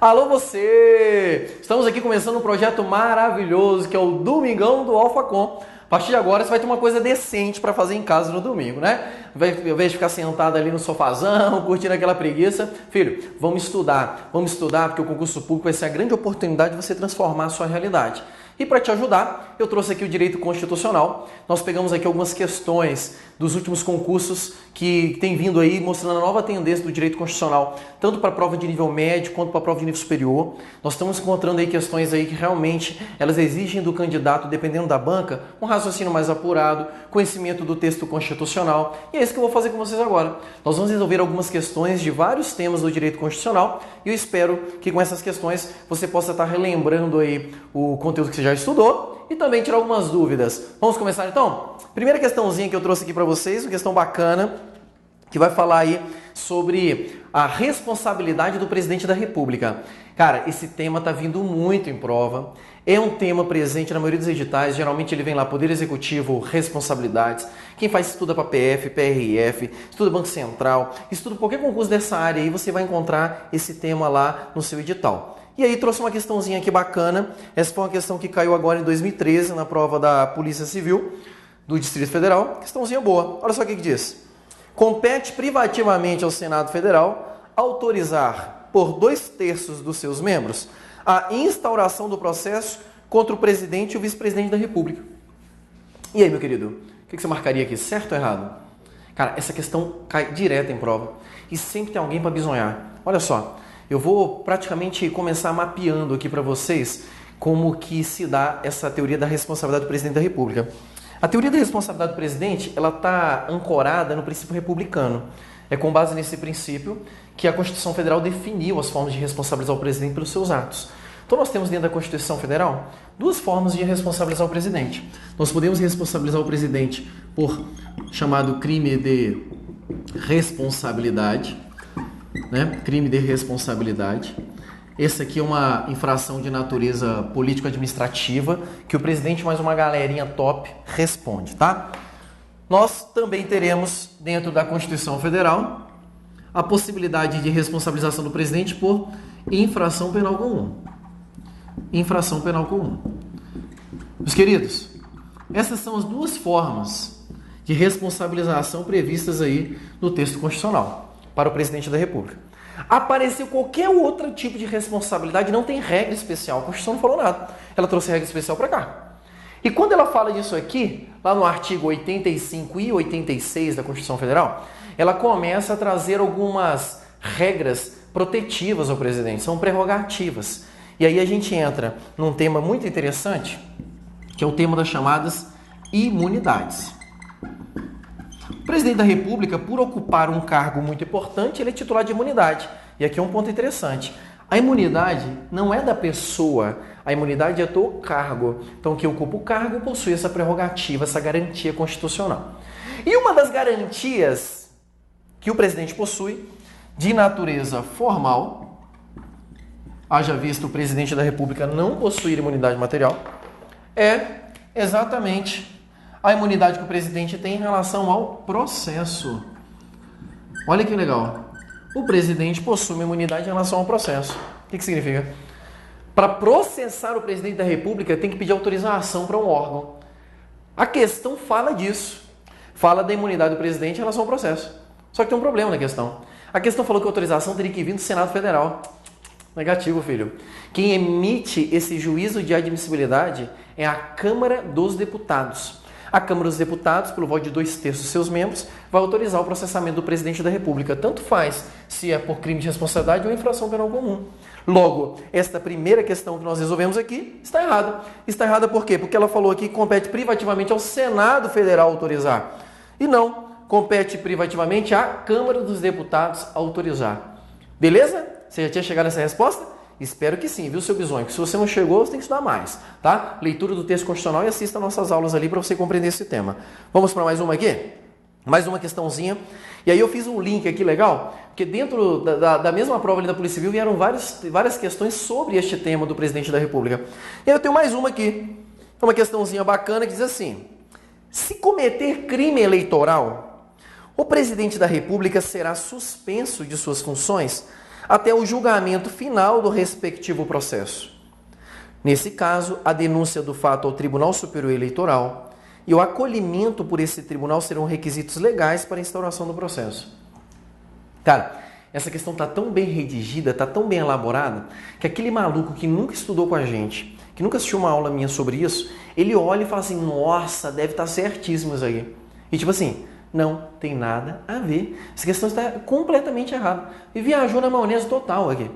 Alô você! Estamos aqui começando um projeto maravilhoso que é o Domingão do Alfacom. A partir de agora você vai ter uma coisa decente para fazer em casa no domingo, né? Ao invés de ficar sentado ali no sofazão, curtindo aquela preguiça. Filho, vamos estudar porque o concurso público vai ser a grande oportunidade de você transformar a sua realidade. E para te ajudar, eu trouxe aqui o direito constitucional. Nós pegamos aqui algumas questões dos últimos concursos que tem vindo aí mostrando a nova tendência do direito constitucional, tanto para a prova de nível médio quanto para a prova de nível superior. Nós estamos encontrando aí questões aí que realmente elas exigem do candidato, dependendo da banca, um raciocínio mais apurado, conhecimento do texto constitucional. E é isso que eu vou fazer com vocês agora. Nós vamos resolver algumas questões de vários temas do direito constitucional e eu espero que com essas questões você possa estar relembrando aí o conteúdo que você já estudou e também tirar algumas dúvidas. Vamos começar então? Primeira questãozinha que eu trouxe aqui para vocês, uma questão bacana, que vai falar aí sobre a responsabilidade do presidente da República. Cara, esse tema está vindo muito em prova, é um tema presente na maioria dos editais, geralmente ele vem lá, Poder Executivo, responsabilidades, quem faz estuda para PF, PRF, estuda Banco Central, estuda qualquer concurso dessa área aí, você vai encontrar esse tema lá no seu edital. E aí trouxe uma questãozinha aqui bacana, essa foi uma questão que caiu agora em 2013 na prova da Polícia Civil do Distrito Federal, questãozinha boa, olha só o que diz. Compete privativamente ao Senado Federal autorizar por 2/3 dos seus membros a instauração do processo contra o presidente e o vice-presidente da República. E aí, meu querido, o que você marcaria aqui, certo ou errado? Cara, essa questão cai direto em prova e sempre tem alguém para bisonhar. Olha só, eu vou praticamente começar mapeando aqui para vocês como que se dá essa teoria da responsabilidade do presidente da República. A teoria da responsabilidade do presidente, ela está ancorada no princípio republicano. É com base nesse princípio que a Constituição Federal definiu as formas de responsabilizar o presidente pelos seus atos. Então nós temos dentro da Constituição Federal duas formas de responsabilizar o presidente. Nós podemos responsabilizar o presidente por chamado crime de responsabilidade, né? Crime de responsabilidade. Essa aqui é uma infração de natureza político-administrativa que o presidente mais uma galerinha top responde, tá? Nós também teremos dentro da Constituição Federal a possibilidade de responsabilização do presidente por infração penal comum. Infração penal comum. Meus queridos, essas são as duas formas de responsabilização previstas aí no texto constitucional para o presidente da República. Apareceu qualquer outro tipo de responsabilidade, não tem regra especial. A Constituição não falou nada. Ela trouxe regra especial para cá. E quando ela fala disso aqui, lá no artigo 85 e 86 da Constituição Federal, ela começa a trazer algumas regras protetivas ao presidente, são prerrogativas. E aí a gente entra num tema muito interessante, que é o tema das chamadas imunidades. O presidente da República, por ocupar um cargo muito importante, ele é titular de imunidade. E aqui é um ponto interessante. A imunidade não é da pessoa, a imunidade é do cargo. Então, quem ocupa o cargo possui essa prerrogativa, essa garantia constitucional. E uma das garantias que o presidente possui, de natureza formal, haja visto o presidente da República não possuir imunidade material, é exatamente a imunidade que o presidente tem em relação ao processo. Olha que legal. O presidente possui uma imunidade em relação ao processo. O que significa? Para processar o presidente da República, tem que pedir autorização para um órgão. A questão fala disso. Fala da imunidade do presidente em relação ao processo. Só que tem um problema na questão. A questão falou que a autorização teria que vir do Senado Federal. Negativo, filho. Quem emite esse juízo de admissibilidade é a Câmara dos Deputados. A Câmara dos Deputados, pelo voto de 2/3 dos seus membros, vai autorizar o processamento do presidente da República. Tanto faz se é por crime de responsabilidade ou infração penal comum. Logo, esta primeira questão que nós resolvemos aqui está errada. Está errada por quê? Porque ela falou aqui que compete privativamente ao Senado Federal autorizar. E não, compete privativamente à Câmara dos Deputados autorizar. Beleza? Você já tinha chegado nessa resposta? Espero que sim, viu, seu bisonho? Que se você não chegou, você tem que estudar mais, tá? Leitura do texto constitucional e assista nossas aulas ali para você compreender esse tema. Vamos para mais uma aqui? Mais uma questãozinha. E aí eu fiz um link aqui legal, porque dentro da mesma prova ali da Polícia Civil vieram várias questões sobre este tema do presidente da República. E aí eu tenho mais uma aqui. É uma questãozinha bacana que diz assim: se cometer crime eleitoral, o presidente da República será suspenso de suas funções até o julgamento final do respectivo processo. Nesse caso, a denúncia do fato ao Tribunal Superior Eleitoral e o acolhimento por esse tribunal serão requisitos legais para a instauração do processo. Cara, essa questão está tão bem redigida, está tão bem elaborada, que aquele maluco que nunca estudou com a gente, que nunca assistiu uma aula minha sobre isso, ele olha e fala assim, nossa, deve estar certíssimo isso aí. E tipo assim, não tem nada a ver. Essa questão está completamente errada. E viajou na maionese total aqui.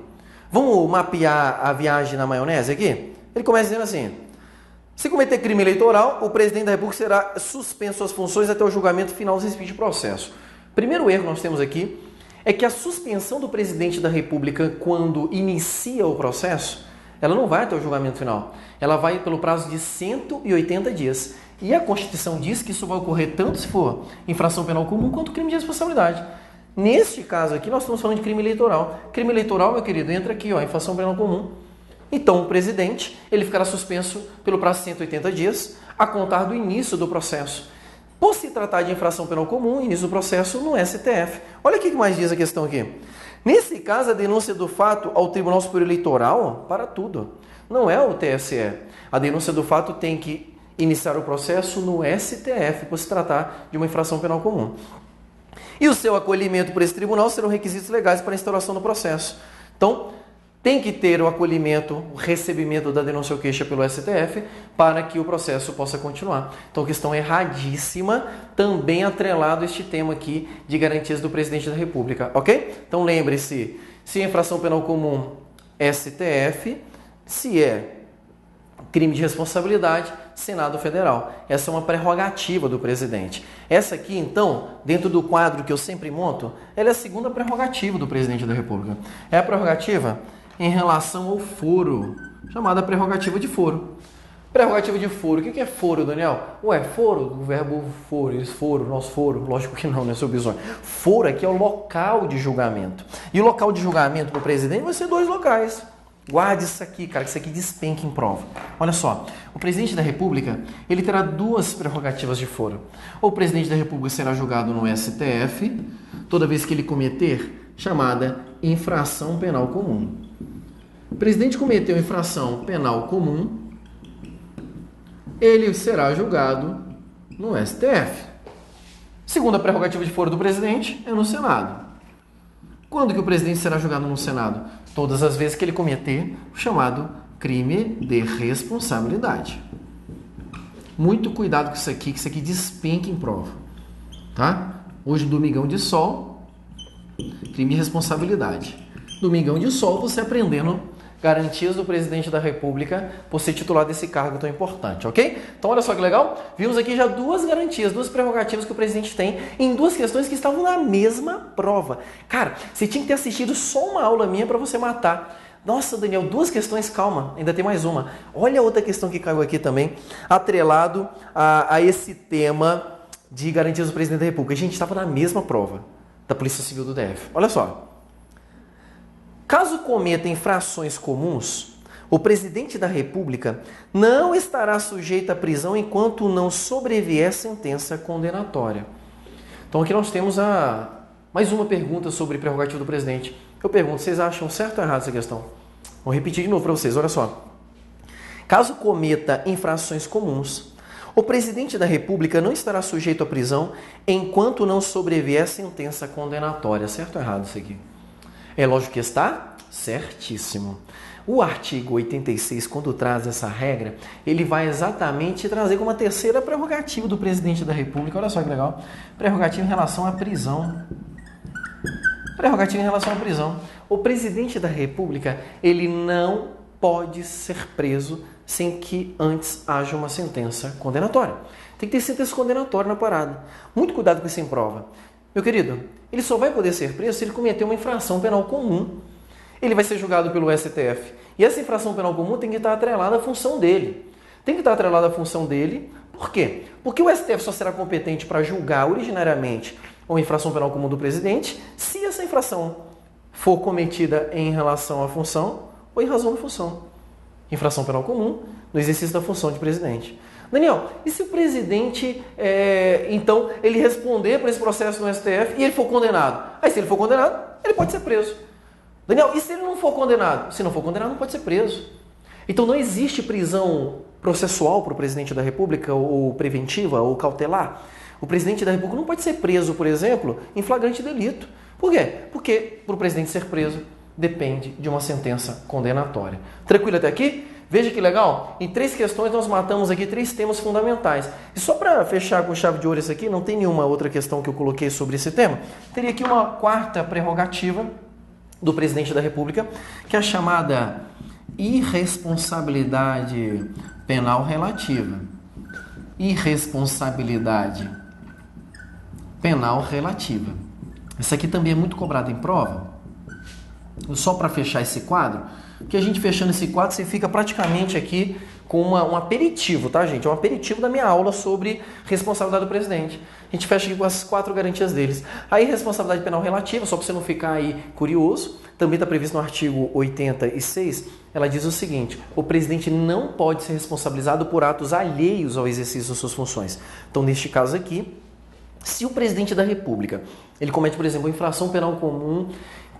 Vamos mapear a viagem na maionese aqui? Ele começa dizendo assim, se cometer crime eleitoral, o presidente da República será suspenso suas funções até o julgamento final do respectivo processo. Primeiro erro que nós temos aqui é que a suspensão do presidente da República quando inicia o processo, ela não vai até o julgamento final. Ela vai pelo prazo de 180 dias. E a Constituição diz que isso vai ocorrer tanto se for infração penal comum quanto crime de responsabilidade. Neste caso aqui, nós estamos falando de crime eleitoral. Crime eleitoral, meu querido, entra aqui, ó, infração penal comum. Então, o presidente, ele ficará suspenso pelo prazo de 180 dias, a contar do início do processo. Por se tratar de infração penal comum, início do processo no STF. Olha o que mais diz a questão aqui. Nesse caso, a denúncia do fato ao Tribunal Superior Eleitoral, para tudo, não é o TSE. A denúncia do fato tem que iniciar o processo no STF, por se tratar de uma infração penal comum. E o seu acolhimento por esse tribunal serão requisitos legais para a instauração do processo. Então, tem que ter o acolhimento, o recebimento da denúncia ou queixa pelo STF para que o processo possa continuar. Então, questão erradíssima, também atrelado a este tema aqui de garantias do presidente da República, ok? Então, lembre-se, se é infração penal comum, STF, se é crime de responsabilidade, Senado Federal. Essa é uma prerrogativa do presidente. Essa aqui, então, dentro do quadro que eu sempre monto, ela é a segunda prerrogativa do presidente da República. É a prerrogativa em relação ao foro, chamada prerrogativa de foro. Prerrogativa de foro. O que é foro, Daniel? Ué, foro, o verbo foro, foro, nosso foro. Lógico que não, né, seu bisonho? Foro aqui é o local de julgamento. E o local de julgamento para o presidente vai ser 2 locais. Guarde isso aqui, cara, que isso aqui despenca em prova. Olha só, o presidente da República, ele terá 2 prerrogativas de foro. Ou o presidente da República será julgado no STF, toda vez que ele cometer chamada infração penal comum. O presidente cometeu infração penal comum, ele será julgado no STF. Segunda prerrogativa de foro do presidente é no Senado. Quando que o presidente será julgado no Senado? Todas as vezes que ele cometer o chamado crime de responsabilidade. Muito cuidado com isso aqui, que isso aqui despenca em prova. Tá? Hoje, domingão de sol, crime de responsabilidade. Domingão de sol, você aprendendo garantias do presidente da República por ser titular desse cargo tão importante, ok? Então, olha só que legal. Vimos aqui já 2 garantias, 2 prerrogativas que o presidente tem em 2 questões que estavam na mesma prova. Cara, você tinha que ter assistido só uma aula minha para você matar. Nossa, Daniel, 2 questões, calma, ainda tem mais uma. Olha a outra questão que caiu aqui também, atrelado a esse tema de garantias do presidente da República. A gente estava na mesma prova da Polícia Civil do DF. Olha só. Caso cometa infrações comuns, o presidente da República não estará sujeito à prisão enquanto não sobrevier sentença condenatória. Então aqui nós temos mais uma pergunta sobre prerrogativa do presidente. Eu pergunto, vocês acham certo ou errado essa questão? Vou repetir de novo para vocês, olha só. Caso cometa infrações comuns, o presidente da República não estará sujeito à prisão enquanto não sobrevier sentença condenatória. Certo ou errado isso aqui? É lógico que está certíssimo. O artigo 86, quando traz essa regra, ele vai exatamente trazer como a terceira prerrogativa do presidente da República. Olha só que legal. Prerrogativa em relação à prisão. Prerrogativa em relação à prisão. O presidente da República, ele não pode ser preso sem que antes haja uma sentença condenatória. Tem que ter sentença condenatória na parada. Muito cuidado com isso em prova. Meu querido, ele só vai poder ser preso se ele cometer uma infração penal comum. Ele vai ser julgado pelo STF. E essa infração penal comum tem que estar atrelada à função dele. Tem que estar atrelada à função dele. Por quê? Porque o STF só será competente para julgar originariamente uma infração penal comum do presidente se essa infração for cometida em relação à função ou em razão da função. Infração penal comum no exercício da função de presidente. Daniel, e se o presidente, então, ele responder por esse processo no STF e ele for condenado? Aí, se ele for condenado, ele pode ser preso. Daniel, e se ele não for condenado? Se não for condenado, não pode ser preso. Então não existe prisão processual para o presidente da República, ou preventiva, ou cautelar. O presidente da República não pode ser preso, por exemplo, em flagrante delito. Por quê? Porque para o presidente ser preso depende de uma sentença condenatória. Tranquilo até aqui? Veja que legal. Em 3 questões nós matamos aqui 3 temas fundamentais. E só para fechar com chave de ouro isso aqui, não tem nenhuma outra questão que eu coloquei sobre esse tema. Teria aqui uma 4ª prerrogativa do presidente da República, que é a chamada irresponsabilidade penal relativa. Irresponsabilidade penal relativa. Essa aqui também é muito cobrada em prova. Só para fechar esse quadro, porque a gente fechando esse quadro, você fica praticamente aqui com um aperitivo, tá, gente? É um aperitivo da minha aula sobre responsabilidade do presidente. A gente fecha aqui com as 4 garantias deles. Aí, responsabilidade penal relativa, só para você não ficar aí curioso, também está previsto no artigo 86, ela diz o seguinte: o presidente não pode ser responsabilizado por atos alheios ao exercício das suas funções. Então, neste caso aqui, se o presidente da República, ele comete, por exemplo, uma infração penal comum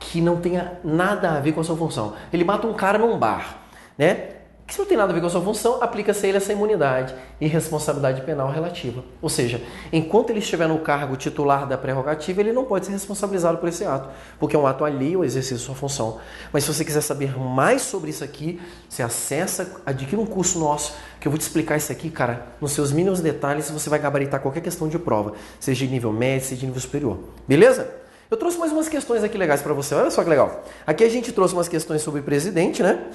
que não tenha nada a ver com a sua função. Ele mata um cara num bar, né? Que se não tem nada a ver com a sua função, aplica-se a ele essa imunidade e responsabilidade penal relativa. Ou seja, enquanto ele estiver no cargo titular da prerrogativa, ele não pode ser responsabilizado por esse ato, porque é um ato alheio ao exercício da sua função. Mas se você quiser saber mais sobre isso aqui, você acessa, adquire um curso nosso, que eu vou te explicar isso aqui, cara, nos seus mínimos detalhes, e você vai gabaritar qualquer questão de prova, seja de nível médio, seja de nível superior. Beleza? Eu trouxe mais umas questões aqui legais para você. Olha só que legal. Aqui a gente trouxe umas questões sobre presidente, né?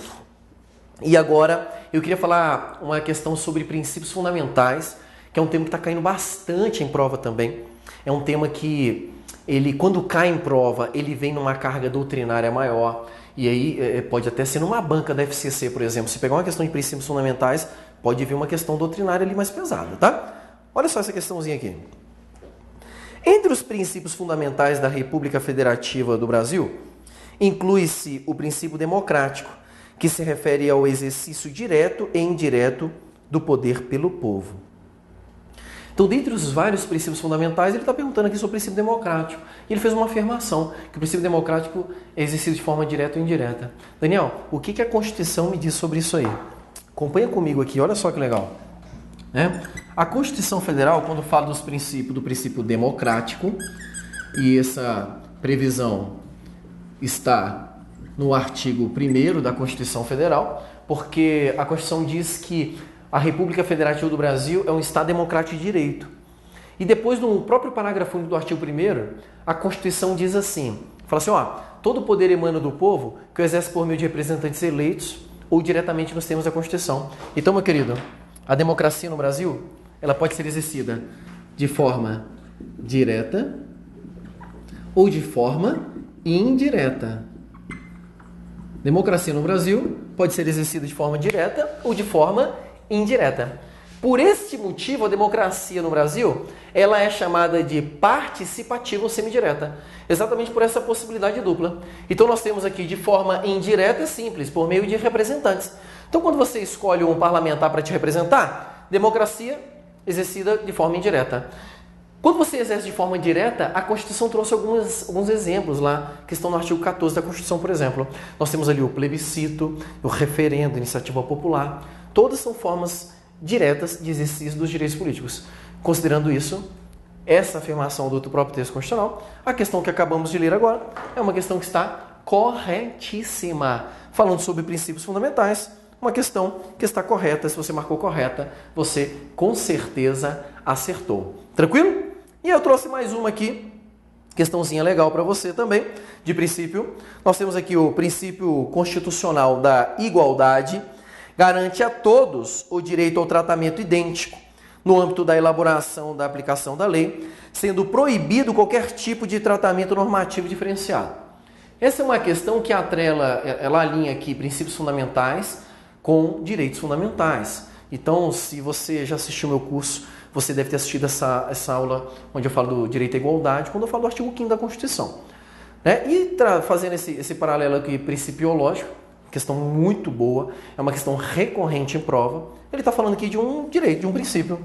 E agora eu queria falar uma questão sobre princípios fundamentais, que é um tema que está caindo bastante em prova também. É um tema que, ele, quando cai em prova, ele vem numa carga doutrinária maior. E aí pode até ser numa banca da FCC, por exemplo. Se pegar uma questão de princípios fundamentais, pode vir uma questão doutrinária ali mais pesada, tá? Olha só essa questãozinha aqui. Entre os princípios fundamentais da República Federativa do Brasil, inclui-se o princípio democrático, que se refere ao exercício direto e indireto do poder pelo povo. Então, dentre os vários princípios fundamentais, ele está perguntando aqui sobre o princípio democrático. E ele fez uma afirmação, que o princípio democrático é exercido de forma direta ou indireta. Daniel, o que a Constituição me diz sobre isso aí? Acompanha comigo aqui, olha só que legal. A Constituição Federal, quando fala do princípio democrático, e essa previsão está no artigo 1º da Constituição Federal, porque a Constituição diz que a República Federativa do Brasil é um Estado democrático de direito. E depois, no próprio parágrafo único do artigo 1º, a Constituição diz assim, fala assim, todo poder emana do povo que o exerce por meio de representantes eleitos ou diretamente nos termos da Constituição. Então, meu querido, a democracia no Brasil, ela pode ser exercida de forma direta ou de forma indireta. Democracia no Brasil pode ser exercida de forma direta ou de forma indireta. Por este motivo, a democracia no Brasil, ela é chamada de participativa ou semidireta. Exatamente por essa possibilidade dupla. Então, nós temos aqui de forma indireta e simples, por meio de representantes. Então, quando você escolhe um parlamentar para te representar, democracia exercida de forma indireta. Quando você exerce de forma direta, a Constituição trouxe alguns exemplos lá, que estão no artigo 14 da Constituição, por exemplo. Nós temos ali o plebiscito, o referendo, a iniciativa popular. Todas são formas diretas de exercício dos direitos políticos. Considerando isso, essa afirmação do próprio texto constitucional, a questão que acabamos de ler agora, é uma questão que está corretíssima. Falando sobre princípios fundamentais, uma questão que está correta. Se você marcou correta, você com certeza acertou. Tranquilo? E eu trouxe mais uma aqui, questãozinha legal para você também, de princípio. Nós temos aqui o princípio constitucional da igualdade, garante a todos o direito ao tratamento idêntico no âmbito da elaboração da aplicação da lei, sendo proibido qualquer tipo de tratamento normativo diferenciado. Essa é uma questão que atrela, ela alinha aqui princípios fundamentais com direitos fundamentais. Então, se você já assistiu meu curso, você deve ter assistido essa aula onde eu falo do direito à igualdade, quando eu falo do artigo 5º da Constituição. E fazendo esse paralelo aqui principiológico, questão muito boa, é uma questão recorrente em prova, ele está falando aqui de um direito, de um princípio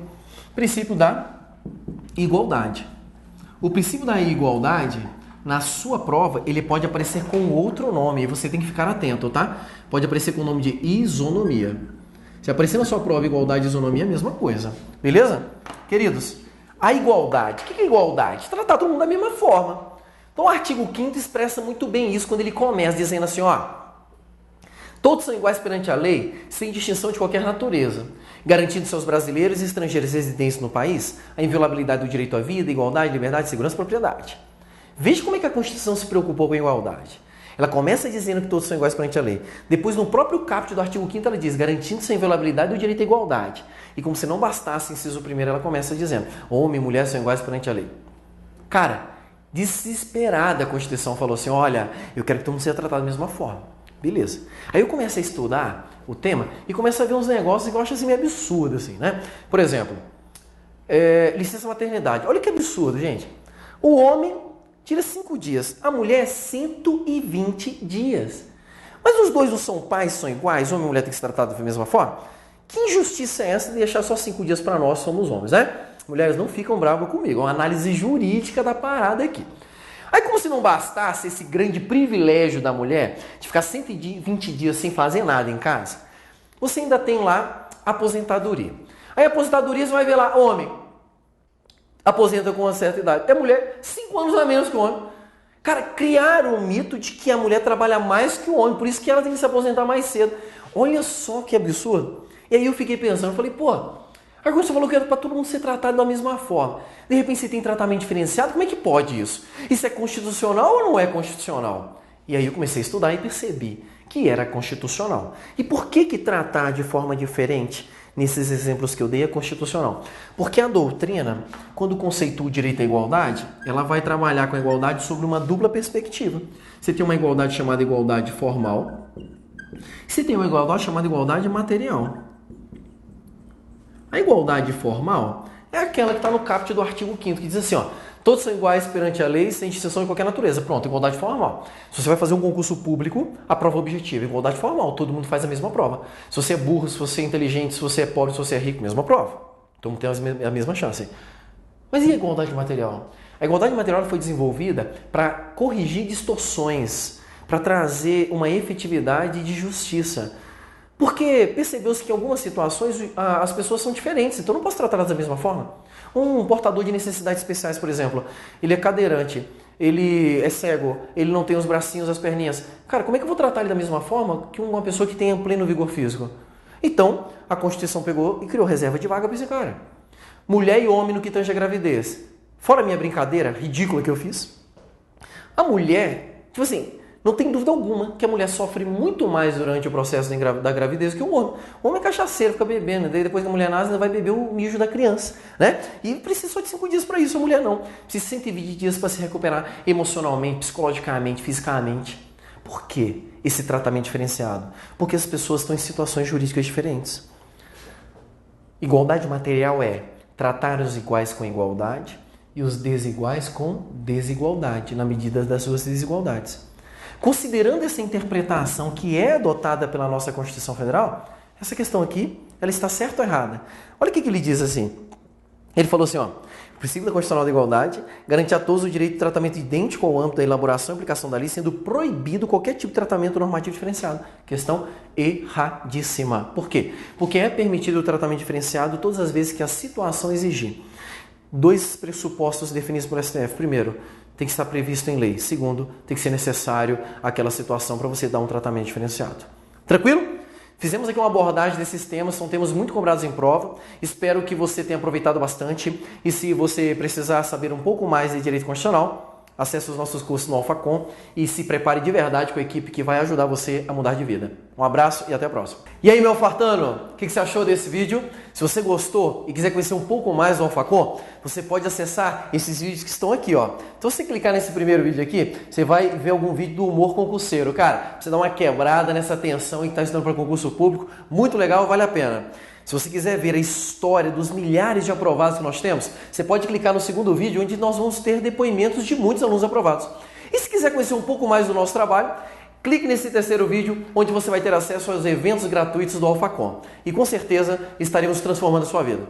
da igualdade. O princípio da igualdade na sua prova, ele pode aparecer com outro nome, e você tem que ficar atento, tá? Pode aparecer com o nome de isonomia. Se aparecer na sua prova igualdade e isonomia, é a mesma coisa. Beleza? Queridos, a igualdade. O que é igualdade? Tratar todo mundo da mesma forma. Então, o artigo 5º expressa muito bem isso quando ele começa dizendo assim, ó, todos são iguais perante a lei, sem distinção de qualquer natureza, garantindo-se aos brasileiros e estrangeiros residentes no país a inviolabilidade do direito à vida, igualdade, liberdade, segurança e propriedade. Veja como é que a Constituição se preocupou com a igualdade. Ela começa dizendo que todos são iguais perante a lei. Depois, no próprio caput do artigo 5º, ela diz, garantindo-se a inviolabilidade do direito à igualdade. E como se não bastasse, inciso 1º, ela começa dizendo, homem e mulher são iguais perante a lei. Cara, desesperada a Constituição falou assim, olha, eu quero que todo mundo seja tratado da mesma forma. Beleza. Aí eu começo a estudar o tema e começo a ver uns negócios que eu acho assim meio absurdo, assim, né? Por exemplo, licença maternidade. Olha que absurdo, gente. O homem tira 5 dias, a mulher 120 dias. Mas os dois não são pais, são iguais, homem e mulher têm que ser tratados da mesma forma? Que injustiça é essa de deixar só 5 dias para nós, somos homens, né? Mulheres não ficam bravas comigo, é uma análise jurídica da parada aqui. Aí, como se não bastasse esse grande privilégio da mulher de ficar 120 dias sem fazer nada em casa, você ainda tem lá a aposentadoria. Aí a aposentadoria você vai ver lá, homem, aposenta com uma certa idade. É mulher, 5 anos a menos que o homem. Cara, criaram o mito de que a mulher trabalha mais que o homem, por isso que ela tem que se aposentar mais cedo. Olha só que absurdo. E aí eu fiquei pensando, falei, pô, agora você falou que era para todo mundo ser tratado da mesma forma. De repente você tem tratamento diferenciado, como é que pode isso? Isso é constitucional ou não é constitucional? E aí eu comecei a estudar e percebi que era constitucional. E por que tratar de forma diferente nesses exemplos que eu dei é constitucional? Porque a doutrina, quando conceitua o direito à igualdade, ela vai trabalhar com a igualdade sobre uma dupla perspectiva. Você tem uma igualdade chamada igualdade formal, você tem uma igualdade chamada igualdade material. A igualdade formal é aquela que está no caput do artigo 5º, que diz assim, ó, todos são iguais perante a lei, sem distinção de qualquer natureza. Pronto, igualdade formal. Se você vai fazer um concurso público, a prova objetiva, igualdade formal, todo mundo faz a mesma prova. Se você é burro, se você é inteligente, se você é pobre, se você é rico, mesma prova. Todo mundo tem a mesma chance. Mas e a igualdade material? A igualdade material foi desenvolvida para corrigir distorções, para trazer uma efetividade de justiça. Porque percebeu-se que em algumas situações as pessoas são diferentes, então eu não posso tratá-las da mesma forma. Um portador de necessidades especiais, por exemplo, ele é cadeirante, ele é cego, ele não tem os bracinhos, as perninhas. Cara, como é que eu vou tratar ele da mesma forma que uma pessoa que tenha pleno vigor físico? Então, a Constituição pegou e criou reserva de vaga para esse cara. Mulher e homem no que tange a gravidez. Fora a minha brincadeira ridícula que eu fiz, a mulher, tipo assim, não tem dúvida alguma que a mulher sofre muito mais durante o processo da gravidez que o homem. O homem é cachaceiro, fica bebendo, daí depois que a mulher nasce, ainda vai beber o mijo da criança, né? E precisa só de 5 dias para isso, a mulher não. Precisa de 120 dias para se recuperar emocionalmente, psicologicamente, fisicamente. Por que esse tratamento diferenciado? Porque as pessoas estão em situações jurídicas diferentes. Igualdade material é tratar os iguais com igualdade e os desiguais com desigualdade, na medida das suas desigualdades. Considerando essa interpretação que é adotada pela nossa Constituição Federal, essa questão aqui, ela está certa ou errada? Olha o que ele diz assim. Ele falou assim, ó, o princípio da Constitucional da Igualdade garante a todos o direito de tratamento idêntico ao âmbito da elaboração e aplicação da lei, sendo proibido qualquer tipo de tratamento normativo diferenciado. Questão erradíssima. Por quê? Porque é permitido o tratamento diferenciado todas as vezes que a situação exigir. 2 pressupostos definidos por STF. Primeiro, tem que estar previsto em lei. Segundo, tem que ser necessário aquela situação para você dar um tratamento diferenciado. Tranquilo? Fizemos aqui uma abordagem desses temas, são temas muito cobrados em prova. Espero que você tenha aproveitado bastante. E se você precisar saber um pouco mais de direito constitucional, acesse os nossos cursos no Alphacom e se prepare de verdade com a equipe que vai ajudar você a mudar de vida. Um abraço e até a próxima. E aí, meu fartano, o que você achou desse vídeo? Se você gostou e quiser conhecer um pouco mais do Alphacom, você pode acessar esses vídeos que estão aqui, ó. Então, se você clicar nesse primeiro vídeo aqui, você vai ver algum vídeo do humor concurseiro. Cara, você dá uma quebrada nessa tensão e está estudando para concurso público, muito legal, vale a pena. Se você quiser ver a história dos milhares de aprovados que nós temos, você pode clicar no segundo vídeo, onde nós vamos ter depoimentos de muitos alunos aprovados. E se quiser conhecer um pouco mais do nosso trabalho, clique nesse terceiro vídeo, onde você vai ter acesso aos eventos gratuitos do Alphacom. E com certeza estaremos transformando a sua vida.